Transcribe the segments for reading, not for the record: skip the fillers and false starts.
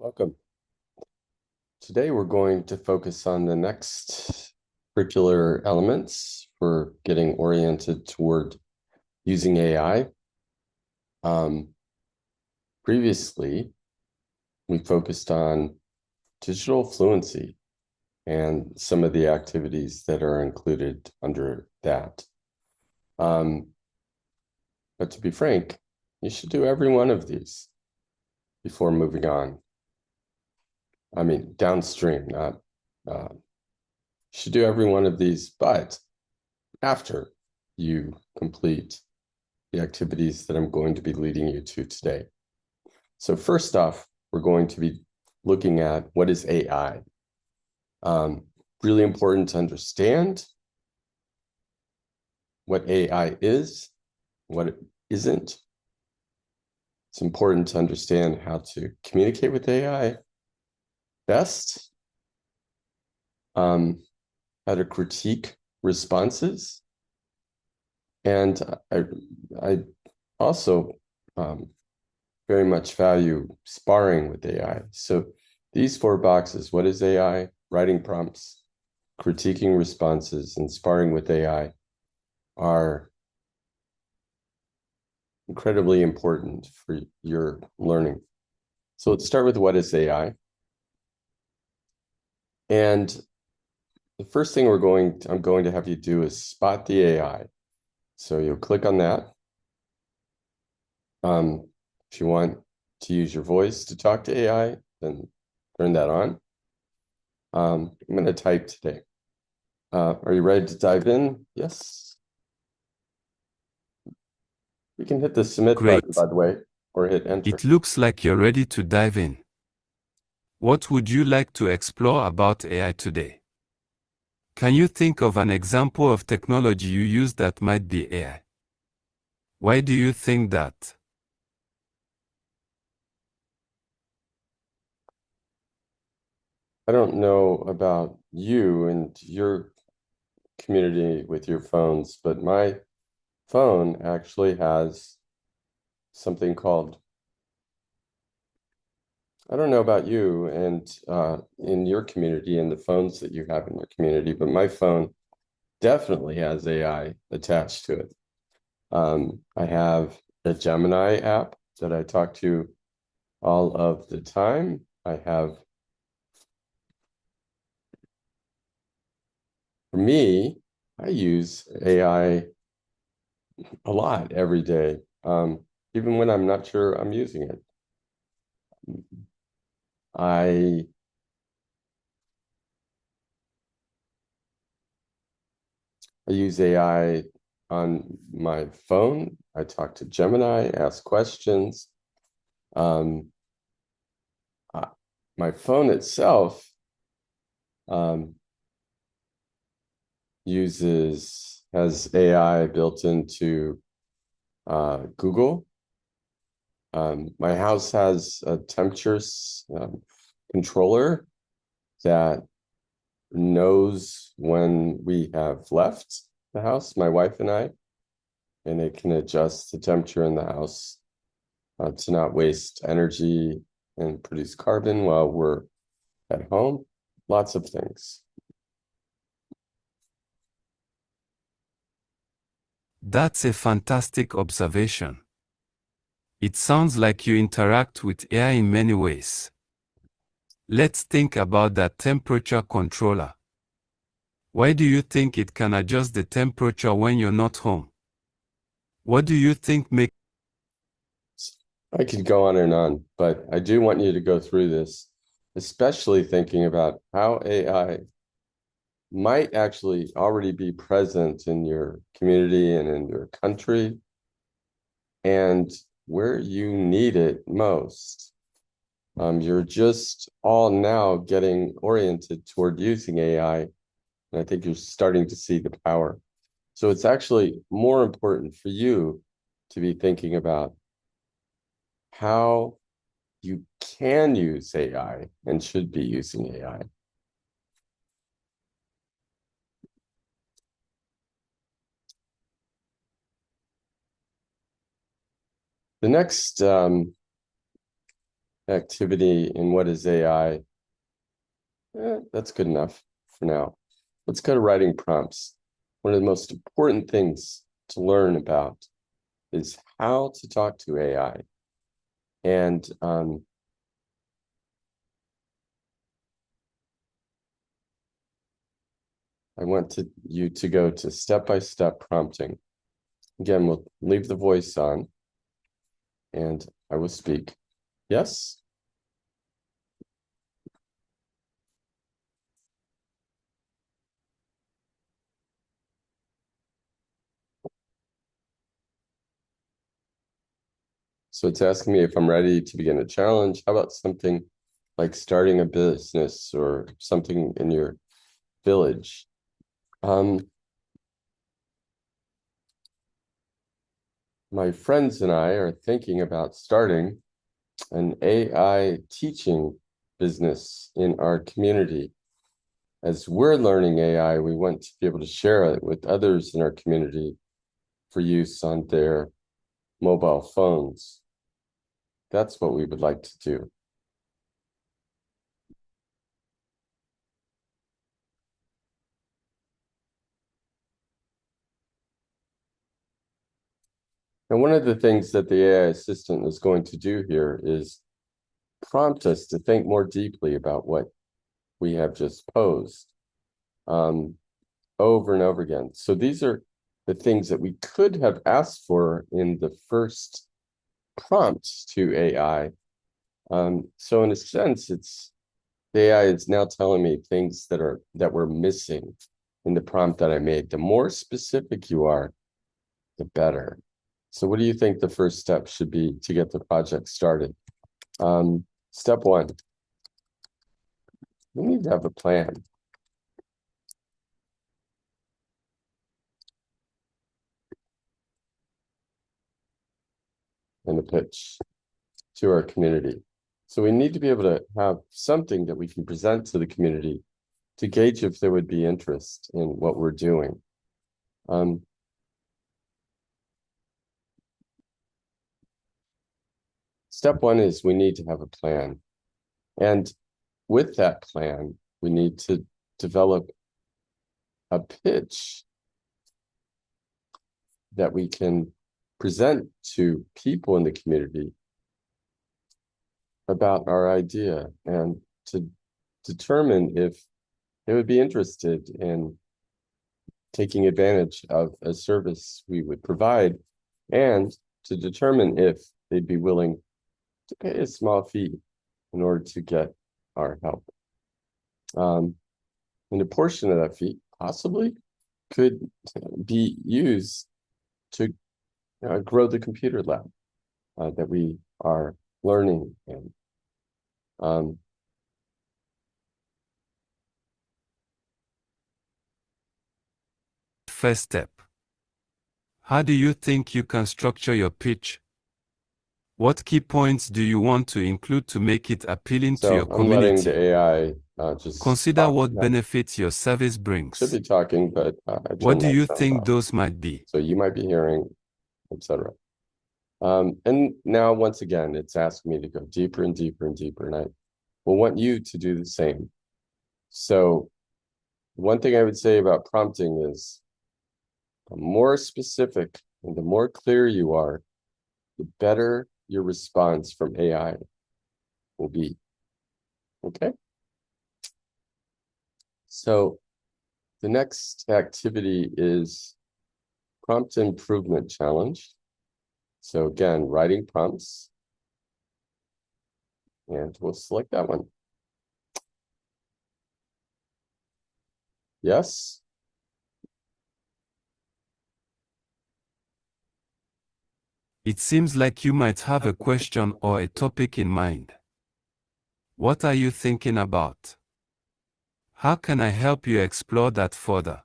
Welcome. Today we're going to focus on the next curricular elements for getting oriented toward using AI. Previously, we focused on digital fluency and some of the activities that are included under that. But to be frank, you should do every one of these before moving on. I mean, downstream, not should do every one of these, but after you complete the activities that I'm going to be leading you to today. So first off, we're going to be looking at what is AI. Really important to understand what AI is, what it isn't. It's important to understand how to communicate with AI best, how to critique responses. And I also very much value sparring with AI. So these four boxes, what is AI, writing prompts, critiquing responses, and sparring with AI are incredibly important for your learning. So let's start with what is AI. And the first thing I'm going to have you do is spot the AI. So you'll click on that. If you want to use your voice to talk to AI, then turn that on. I'm going to type today. Are you ready to dive in? Yes. You can hit the submit button, Great. by the way, or hit enter. It looks like you're ready to dive in. What would you like to explore about AI today? Can you think of an example of technology you use that might be AI? Why do you think that? I don't know about you and your community with your phones, but my phone actually has something called, I don't know about you and in your community and the phones that you have in your community, but my phone definitely has AI attached to it. I have a Gemini app that I talk to all of the time. For me, I use AI a lot every day, even when I'm not sure I'm using it. I use AI on my phone. I talk to Gemini, ask questions. Um, my phone itself um, has AI built into Google. My house has a temperature controller that knows when we have left the house, my wife and I, and it can adjust the temperature in the house to not waste energy and produce carbon while we're at home. Lots of things. That's a fantastic observation. It sounds like you interact with AI in many ways. Let's think about that temperature controller. Why do you think it can adjust the temperature when you're not home? What do you think makes I could go on and on, but I do want you to go through this, especially thinking about how AI might actually already be present in your community and in your country and where you need it most. You're just all now getting oriented toward using AI, and I think you're starting to see the power. So it's actually more important for you to be thinking about how you can use AI and should be using AI. The next activity in what is AI. That's good enough for now. Let's go to writing prompts. One of the most important things to learn about is how to talk to AI. And I want you to go to step-by-step prompting. Again, we'll leave the voice on and I will speak. Yes? So it's asking me if I'm ready to begin a challenge. How about something like starting a business or something in your village? My friends and I are thinking about starting an AI teaching business in our community. As we're learning AI, we want to be able to share it with others in our community for use on their mobile phones. That's what we would like to do. And one of the things that the AI assistant is going to do here is prompt us to think more deeply about what we have just posed over and over again. So these are the things that we could have asked for in the first prompt to AI. So in a sense, the AI is now telling me things that were missing in the prompt that I made. The more specific you are, the better. So what do you think the first step should be to get the project started? Step one, we need to have a plan. And a pitch to our community. So we need to be able to have something that we can present to the community to gauge if there would be interest in what we're doing. Step one is we need to have a plan. And with that plan, we need to develop a pitch that we can present to people in the community about our idea and to determine if they would be interested in taking advantage of a service we would provide and to determine if they'd be willing to pay a small fee in order to get our help. And a portion of that fee possibly could be used to grow the computer lab that we are learning in. First step. How do you think you can structure your pitch? What key points do you want to include to make it appealing to your I'm letting the community? AI just Consider talk. what benefits your service Should brings. be talking, but I What turned do my you sound think off. those might be? So you might be hearing, etc. And now, once again, it's asking me to go deeper and deeper and deeper, and I will want you to do the same. So one thing I would say about prompting is the more specific and the more clear you are, the better your response from AI will be. Okay? So the next activity is prompt improvement challenge. So again, writing prompts, and we'll select that one. Yes? It seems like you might have a question or a topic in mind. What are you thinking about? How can I help you explore that further?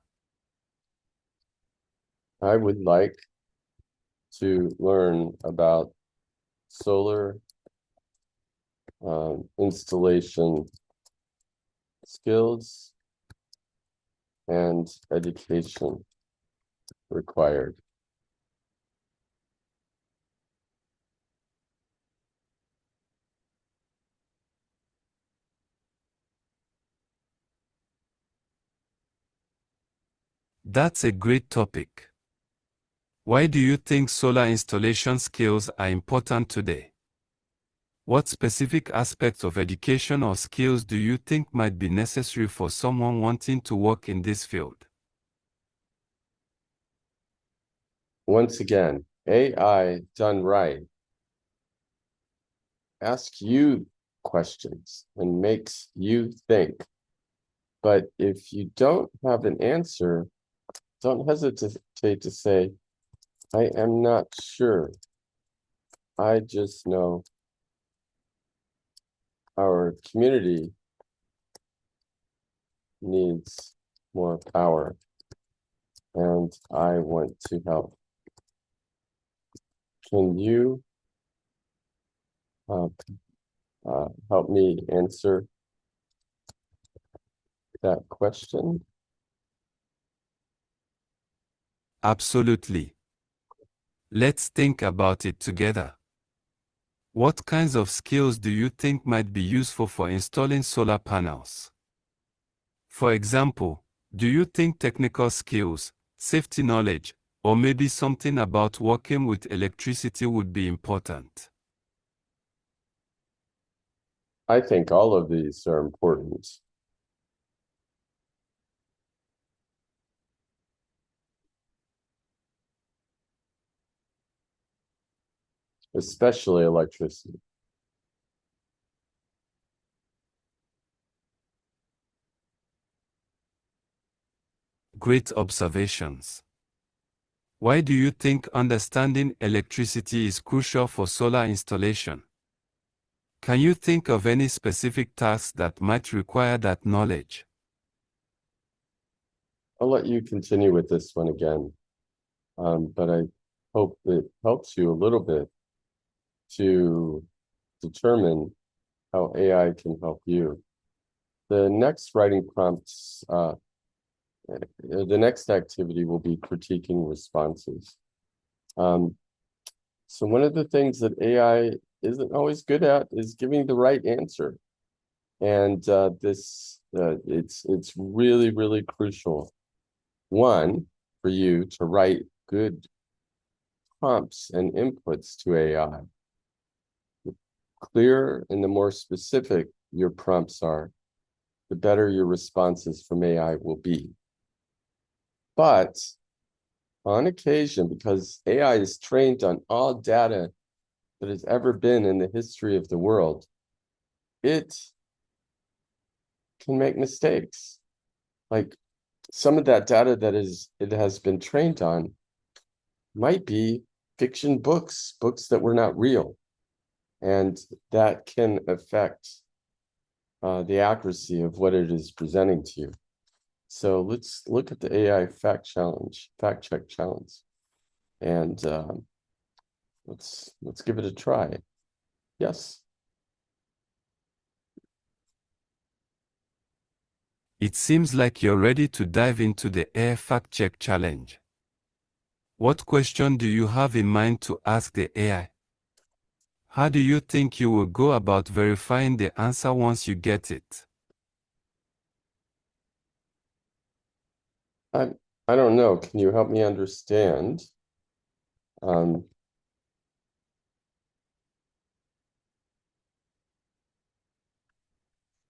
I would like to learn about solar installation skills and education required. That's a great topic. Why do you think solar installation skills are important today? What specific aspects of education or skills do you think might be necessary for someone wanting to work in this field? Once again, AI done right asks you questions and makes you think. But if you don't have an answer, don't hesitate to say, I am not sure. I just know our community needs more power, and I want to help. Can you help me answer that question? Absolutely. Let's think about it together. What kinds of skills do you think might be useful for installing solar panels? For example, do you think technical skills, safety knowledge, or maybe something about working with electricity would be important? I think all of these are important. Especially electricity. Great observations. Why do you think understanding electricity is crucial for solar installation? Can you think of any specific tasks that might require that knowledge? I'll let you continue with this one again, but I hope it helps you a little bit to determine how AI can help you. The next writing prompts, the next activity will be critiquing responses. So one of the things that AI isn't always good at is giving the right answer. And it's really, really crucial. One, for you to write good prompts and inputs to AI. The clearer and the more specific your prompts are, the better your responses from AI will be. But on occasion, because AI is trained on all data that has ever been in the history of the world, it can make mistakes. Like some of that data that it has been trained on might be fiction books that were not real. And that can affect the accuracy of what it is presenting to you. So let's look at the AI fact check challenge, and let's give it a try. Yes. It seems like you're ready to dive into the AI fact check challenge. What question do you have in mind to ask the AI? How do you think you will go about verifying the answer once you get it? I don't know. Can you help me understand?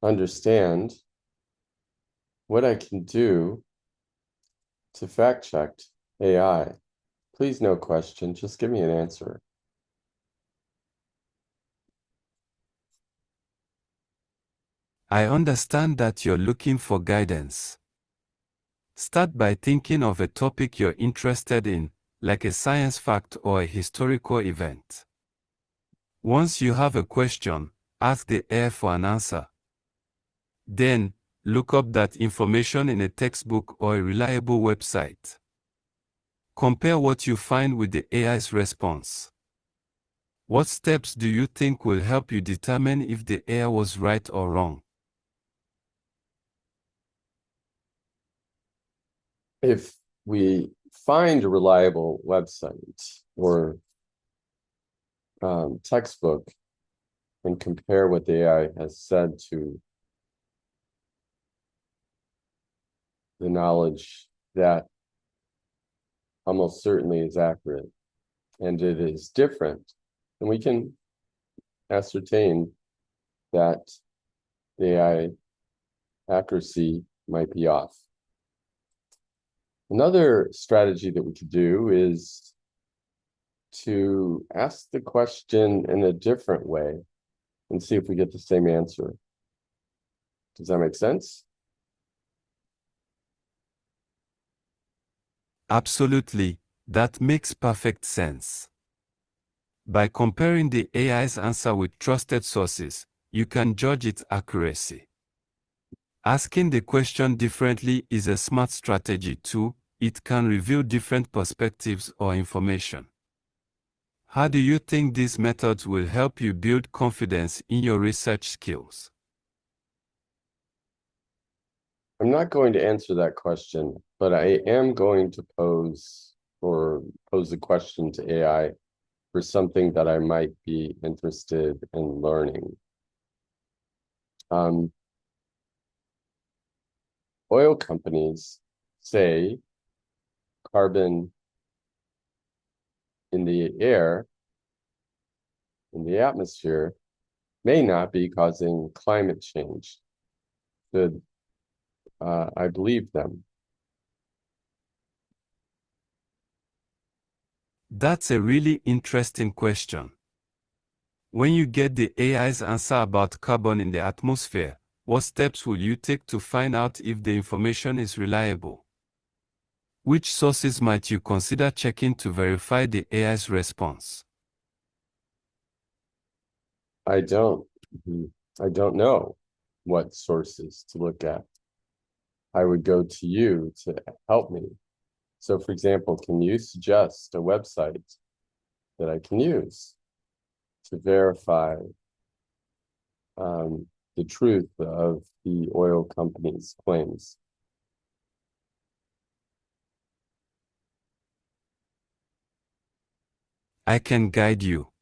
Understand what I can do to fact check AI. Please, no question. Just give me an answer. I understand that you're looking for guidance. Start by thinking of a topic you're interested in, like a science fact or a historical event. Once you have a question, ask the AI for an answer. Then, look up that information in a textbook or a reliable website. Compare what you find with the AI's response. What steps do you think will help you determine if the AI was right or wrong? If we find a reliable website or textbook and compare what the AI has said to the knowledge that almost certainly is accurate and it is different, then we can ascertain that the AI accuracy might be off. Another strategy that we could do is to ask the question in a different way and see if we get the same answer. Does that make sense? Absolutely, that makes perfect sense. By comparing the AI's answer with trusted sources, you can judge its accuracy. Asking the question differently is a smart strategy too. It can reveal different perspectives or information. How do you think these methods will help you build confidence in your research skills? I'm not going to answer that question, but I am going to pose the question to AI for something that I might be interested in learning. Oil companies say carbon in the air, in the atmosphere, may not be causing climate change. I believe them. That's a really interesting question. When you get the AI's answer about carbon in the atmosphere, what steps will you take to find out if the information is reliable? Which sources might you consider checking to verify the AI's response? I don't know what sources to look at. I would go to you to help me. So, for example, can you suggest a website that I can use to verify the truth of the oil company's claims? I can guide you.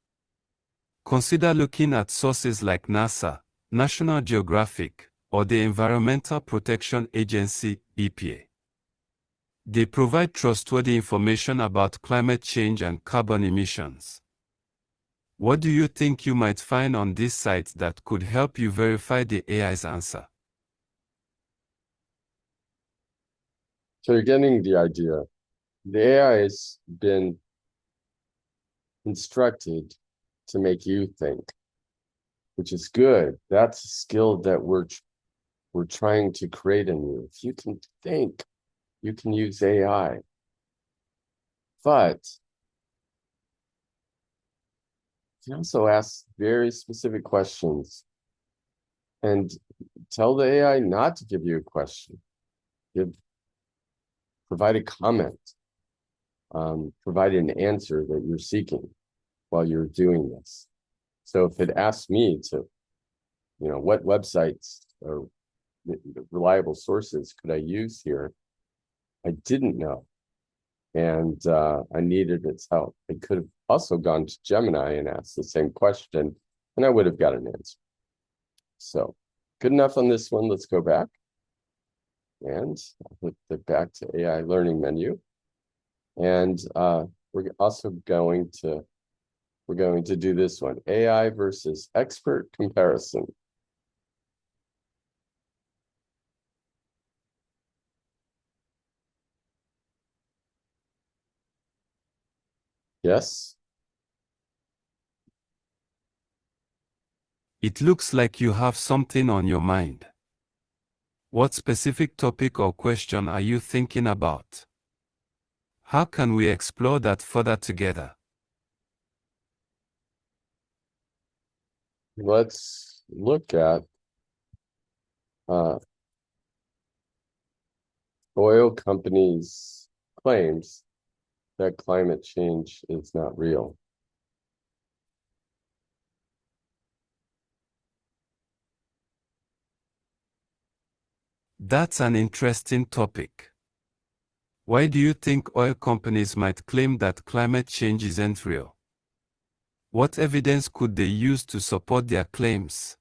Consider looking at sources like NASA, National Geographic, or the Environmental Protection Agency, EPA. They provide trustworthy information about climate change and carbon emissions. What do you think you might find on these sites that could help you verify the AI's answer? So you're getting the idea. The AI has been instructed to make you think, which is good. That's a skill that we're trying to create in you. If you can think, you can use AI. But you can also ask very specific questions and tell the AI not to give you a question. Provide a comment. Provide an answer that you're seeking while you're doing this. So if it asks me to, what websites or reliable sources could I use here? I didn't know. And I needed its help. I could have also gone to Gemini and asked the same question, and I would have got an answer. So good enough on this one. Let's go back. And I'll put it back to AI learning menu. And we're also going to do this one, AI versus expert comparison. Yes? It looks like you have something on your mind. What specific topic or question are you thinking about? How can we explore that further together? Let's look at oil companies' claims that climate change is not real. That's an interesting topic. Why do you think oil companies might claim that climate change isn't real? What evidence could they use to support their claims?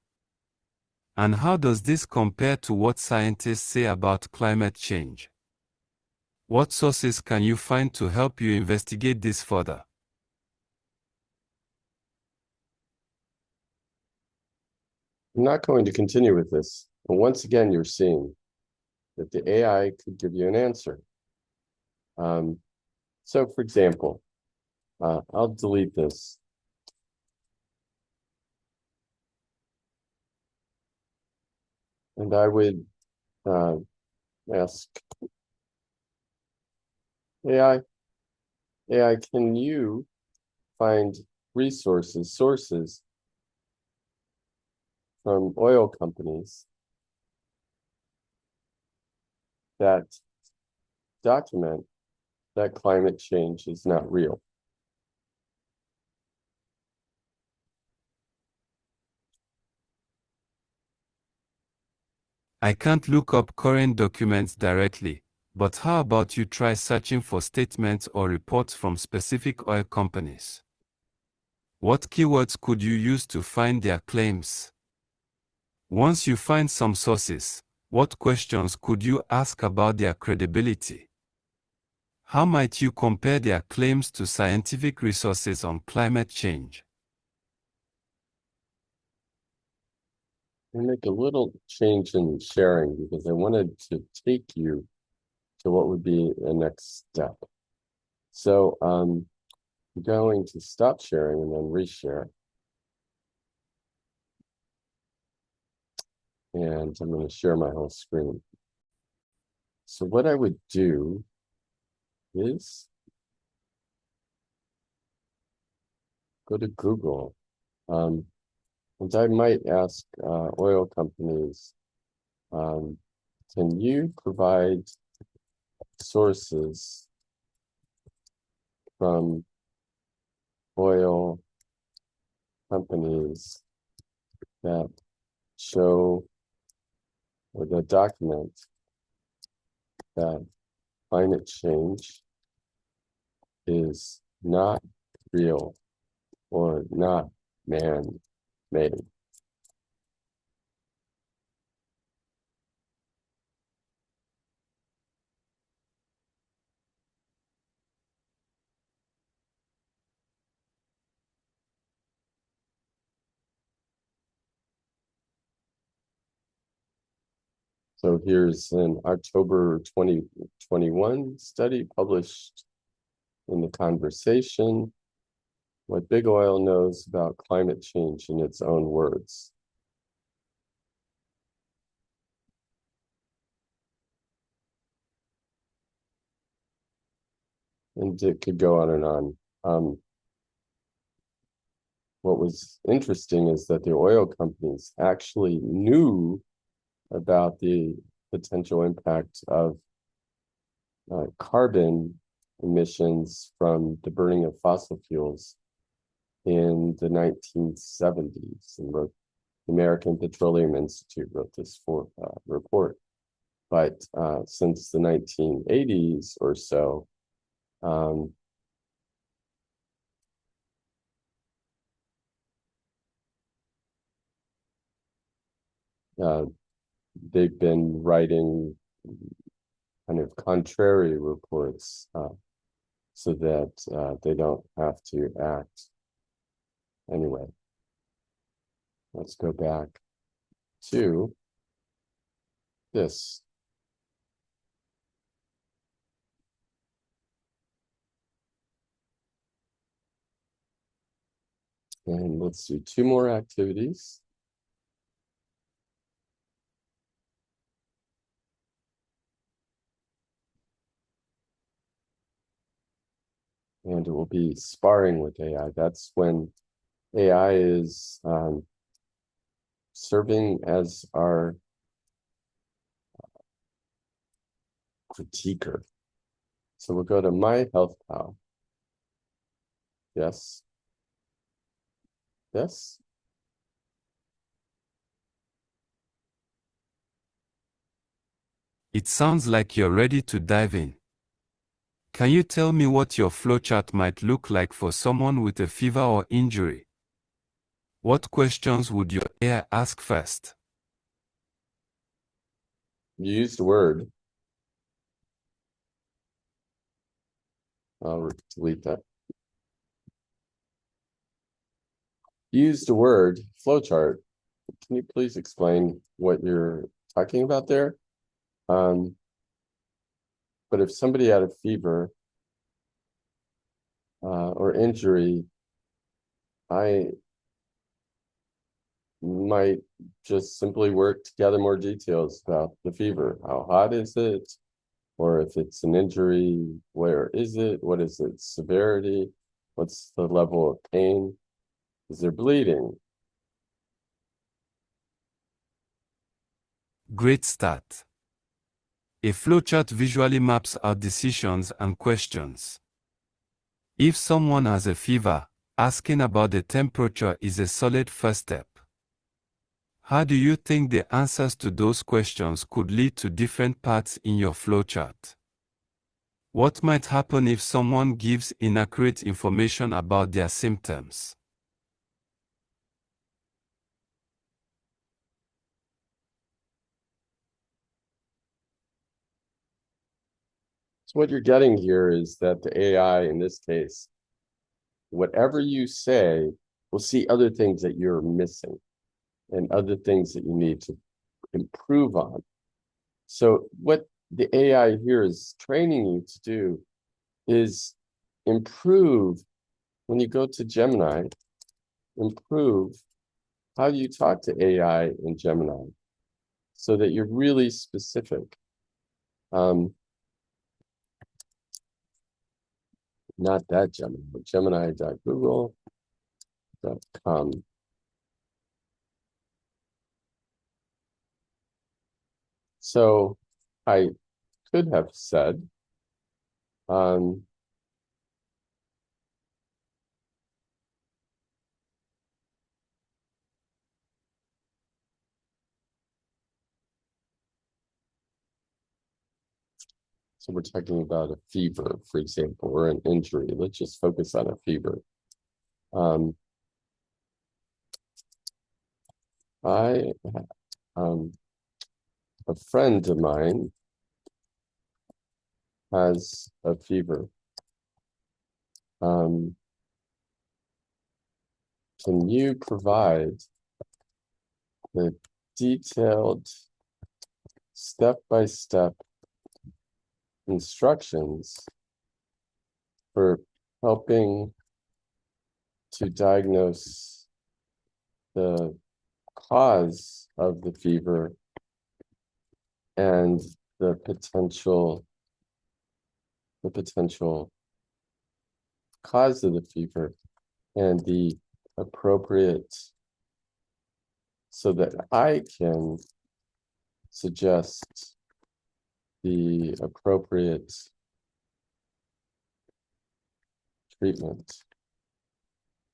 And how does this compare to what scientists say about climate change? What sources can you find to help you investigate this further? I'm not going to continue with this, but once again, you're seeing that the AI could give you an answer. So for example, I'll delete this. And I would ask AI, can you find sources from oil companies that document that climate change is not real? I can't look up current documents directly, but how about you try searching for statements or reports from specific oil companies? What keywords could you use to find their claims? Once you find some sources, what questions could you ask about their credibility? How might you compare their claims to scientific resources on climate change? I'll make a little change in sharing because I wanted to take you to what would be the next step. So I'm going to stop sharing and then reshare. And I'm going to share my whole screen. So what I would do is go to Google. And I might ask oil companies, can you provide sources from oil companies that show or that document that climate change is not real or not man-made? So here's an October 2021 study published in The Conversation, What Big Oil Knows About Climate Change in Its Own Words. And it could go on and on. What was interesting is that the oil companies actually knew about the potential impact of carbon emissions from the burning of fossil fuels in the 1970s, and wrote the American Petroleum Institute wrote this report. But since the 1980s or so, they've been writing kind of contrary reports so that they don't have to act. Anyway, let's go back to this. And let's do two more activities. And it will be sparring with AI. That's when AI is serving as our critiquer. So we'll go to My Health Pal. Yes. Yes. It sounds like you're ready to dive in. Can you tell me what your flowchart might look like for someone with a fever or injury? What questions would your AI ask first? You used the word. I'll delete that. Used the word flowchart. Can you please explain what you're talking about there? But if somebody had a fever or injury, I might just simply work to gather more details about the fever. How hot is it? Or if it's an injury, where is it? What is its severity? What's the level of pain? Is there bleeding? Great start. A flowchart visually maps out decisions and questions. If someone has a fever, asking about the temperature is a solid first step. How do you think the answers to those questions could lead to different paths in your flowchart? What might happen if someone gives inaccurate information about their symptoms? So what you're getting here is that the AI, in this case, whatever you say, will see other things that you're missing and other things that you need to improve on. So what the AI here is training you to do is improve when you go to Gemini, improve how you talk to AI in Gemini so that you're really specific. Not that Gemini, but gemini.google.com. So I could have said, so we're talking about a fever, for example, or an injury. Let's just focus on a fever. I, a friend of mine has a fever. Can you provide the detailed step-by-step instructions for helping to diagnose the cause of the fever and the potential cause of the fever and the appropriate, so that I can suggest the appropriate treatment.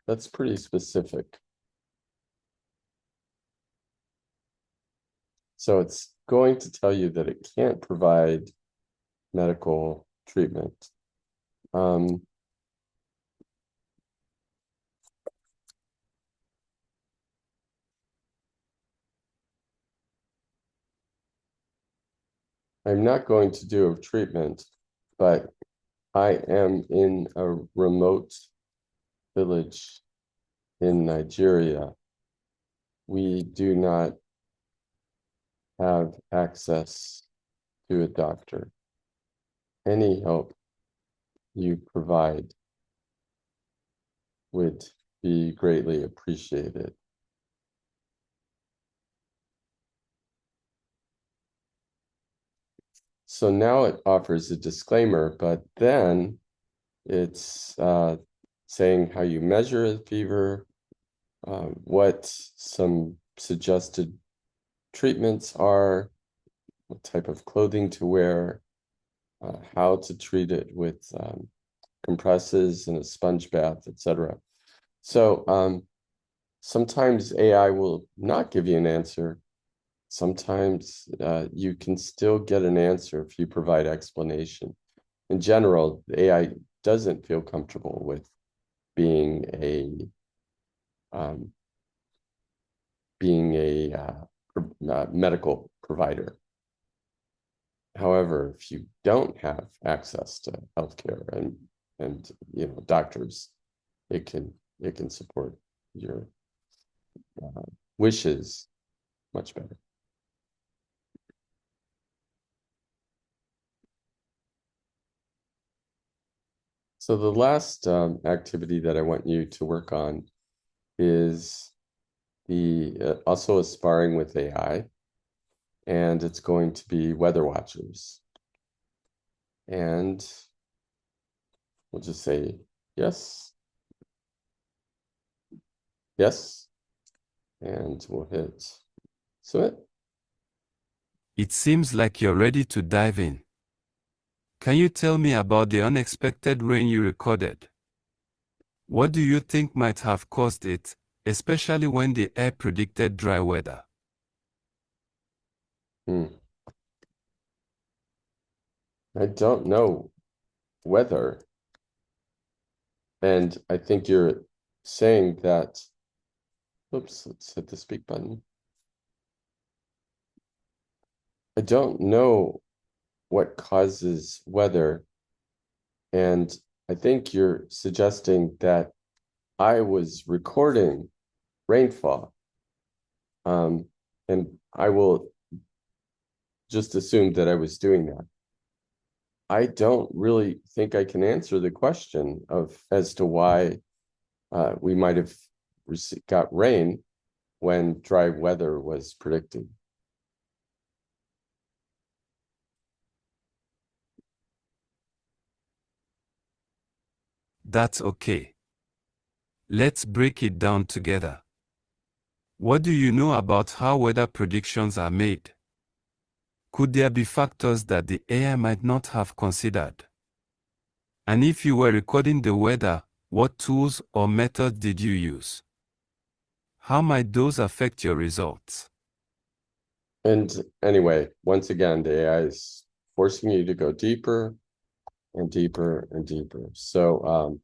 That's pretty specific. So it's going to tell you that it can't provide medical treatment. I'm not going to do a treatment, but I am in a remote village in Nigeria. We do not have access to a doctor. Any help you provide would be greatly appreciated. So now it offers a disclaimer, but then it's saying how you measure a fever, what some suggested treatments are, what type of clothing to wear, how to treat it with compresses and a sponge bath, etc. So sometimes AI will not give you an answer. Sometimes you can still get an answer if you provide explanation. In general, the AI doesn't feel comfortable with being a medical provider. However, if you don't have access to healthcare and and doctors. It can support your wishes much better. So the last activity that I want you to work on is the also aspiring with AI, and it's going to be weather watchers. And we'll just say yes, yes, and we'll hit submit. It seems like you're ready to dive in. Can you tell me about the unexpected rain you recorded? What do you think might have caused it, especially when the air predicted dry weather? I don't know whether, and I think you're saying that, oops, let's hit the speak button. I don't know what causes weather, and I think you're suggesting that I was recording rainfall. And I will just assume that I was doing that. I don't really think I can answer the question as to why we might have got rain when dry weather was predicted. That's okay. Let's break it down together. What do you know about how weather predictions are made? Could there be factors that the AI might not have considered? And if you were recording the weather, what tools or methods did you use? How might those affect your results? And anyway, once again, the AI is forcing you to go deeper and deeper and deeper. So I'm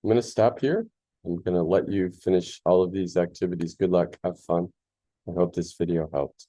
going to stop here. I'm going to let you finish all of these activities. Good luck. Have fun. I hope this video helped.